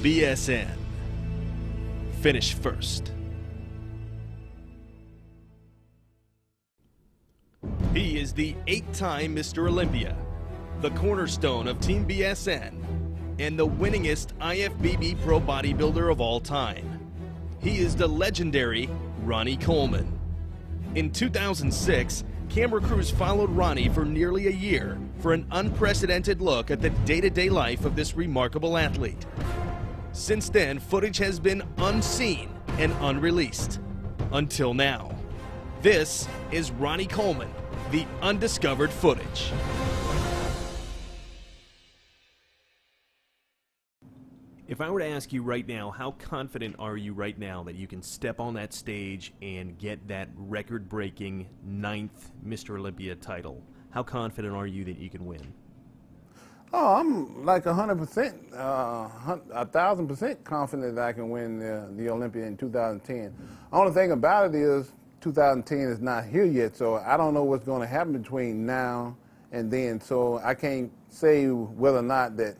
BSN. Finish first. He is the 8-time Mr. Olympia, the cornerstone of Team BSN, and the winningest IFBB pro bodybuilder of all time. He is the legendary Ronnie Colleman. In 2006, camera crews followed Ronnie for nearly a year for an unprecedented look at the day-to-day life of this remarkable athlete. Since then, footage has been unseen and unreleased. Until now. This is Ronnie Colleman, the undiscovered footage. If I were to ask you right now, how confident are you right now that you can step on that stage and get that record-breaking 9th Mr. Olympia title? How confident are you that you can win? Oh, I'm like 100%, 1,000% confident that I can win the Olympia in 2010. Only thing about it is 2010 is not here yet, so I don't know what's going to happen between now and then. So I can't say whether or not that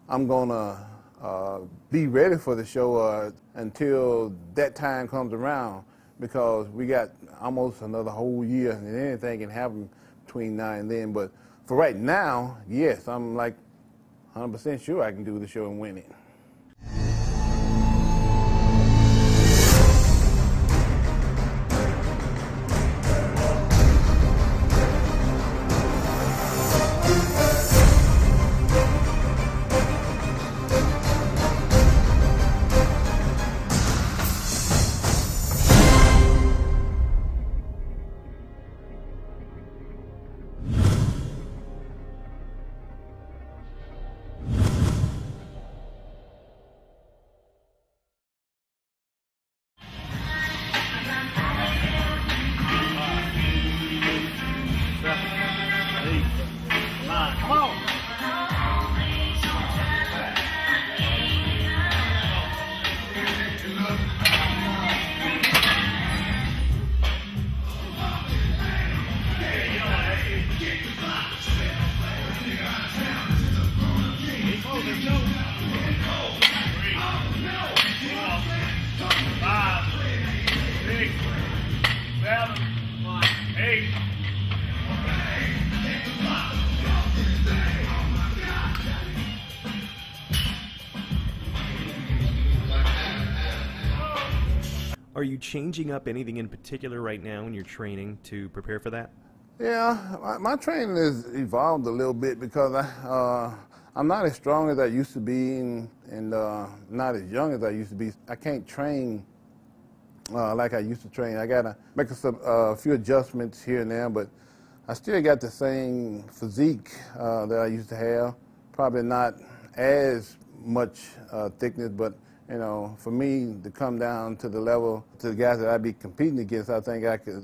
I'm going to be ready for the show until that time comes around, because we got almost another whole year and anything can happen between now and then. But for right now, yes, I'm like 100% sure I can do the show and win it. Are you changing up anything in particular right now in your training to prepare for that? Yeah, my training has evolved a little bit because I'm not as strong as I used to be and not as young as I used to be. I can't train like I used to train. I got to make a few adjustments here and there, but I still got the same physique that I used to have. Probably not as much thickness, but you know, for me to come down to the level, to the guys that I'd be competing against, I think I could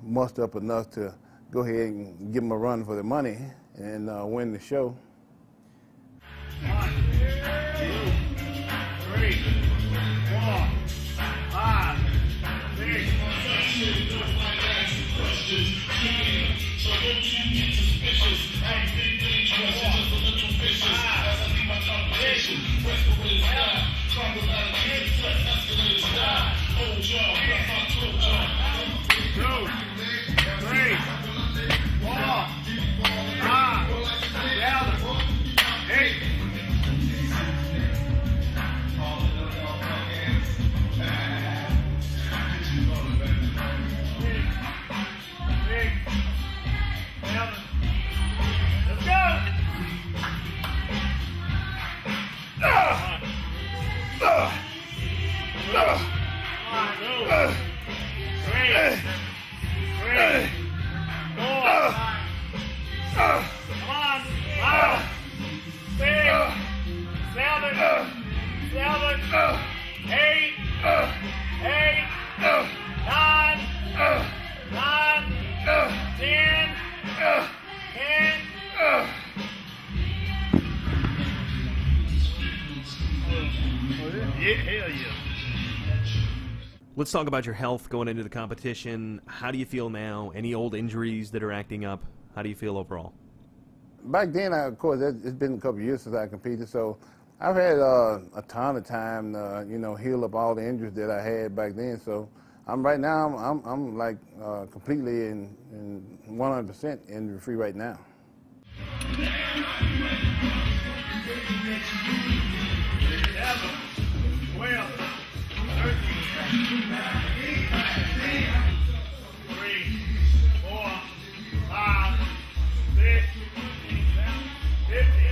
muster up enough to go ahead and give them a run for the money and win the show. 1, 2, 3, 4, 5, Yeah, hell yeah. Let's talk about your health going into the competition. How do you feel now? Any old injuries that are acting up? How do you feel overall? Back then, of course, it's been a couple of years since I competed, so I've had a ton of time to, you know, heal up all the injuries that I had back then. So I'm right now, I'm like completely and 100% injury free right now. 12, 13, 3, 4, 5, 6, 15,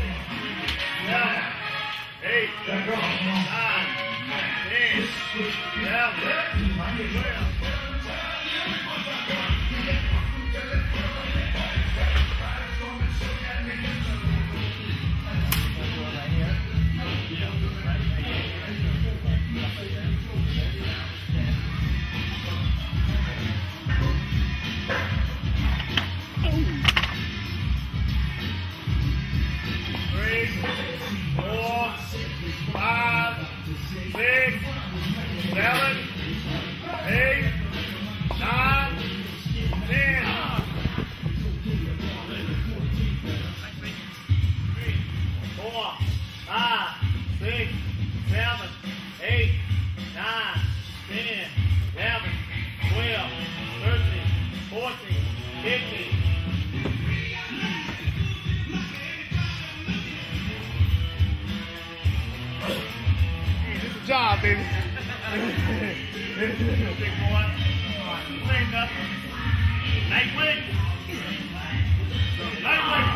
8, 9, 10, 11, 12. Job, baby. Big boy. Cleaned up. Nice win. Nice win.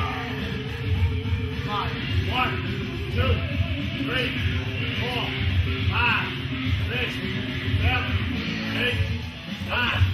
1, 2, 3, 4, 5, 6, 7, 8, 9.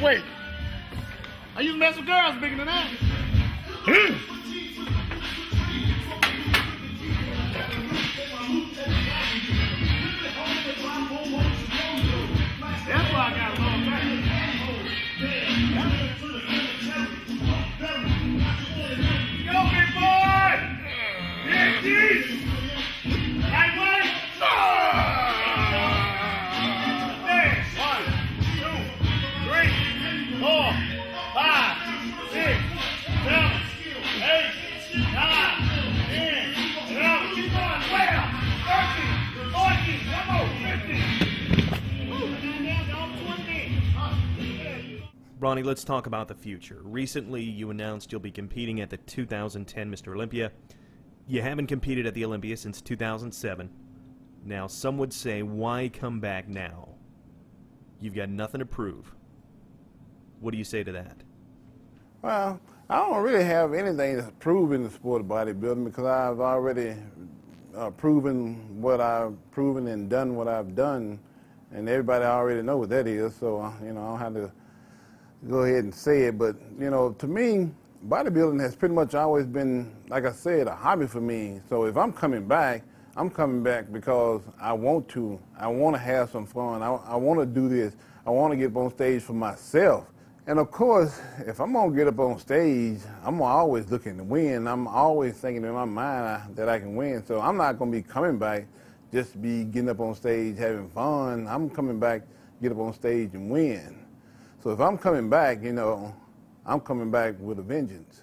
Wait, I used to mess with girls bigger than that. That's why I got a long back. Go, big boy! Yeah, geez! Right way! Ronnie, let's talk about the future. Recently, you announced you'll be competing at the 2010 Mr. Olympia. You haven't competed at the Olympia since 2007. Now, some would say, why come back now? You've got nothing to prove. What do you say to that? Well, I don't really have anything to prove in the sport of bodybuilding because I've already proven what I've proven and done what I've done, and everybody already know what that is. So you know, I don't have to go ahead and say it. But you know, to me, bodybuilding has pretty much always been, like I said, a hobby for me. So if I'm coming back because I want to. I want to have some fun. I want to do this. I want to get up on stage for myself. And of course, if I'm going to get up on stage, I'm always looking to win. I'm always thinking in my mind that I can win. So I'm not going to be coming back just to be getting up on stage having fun. I'm coming back, get up on stage and win. So if I'm coming back, you know, I'm coming back with a vengeance.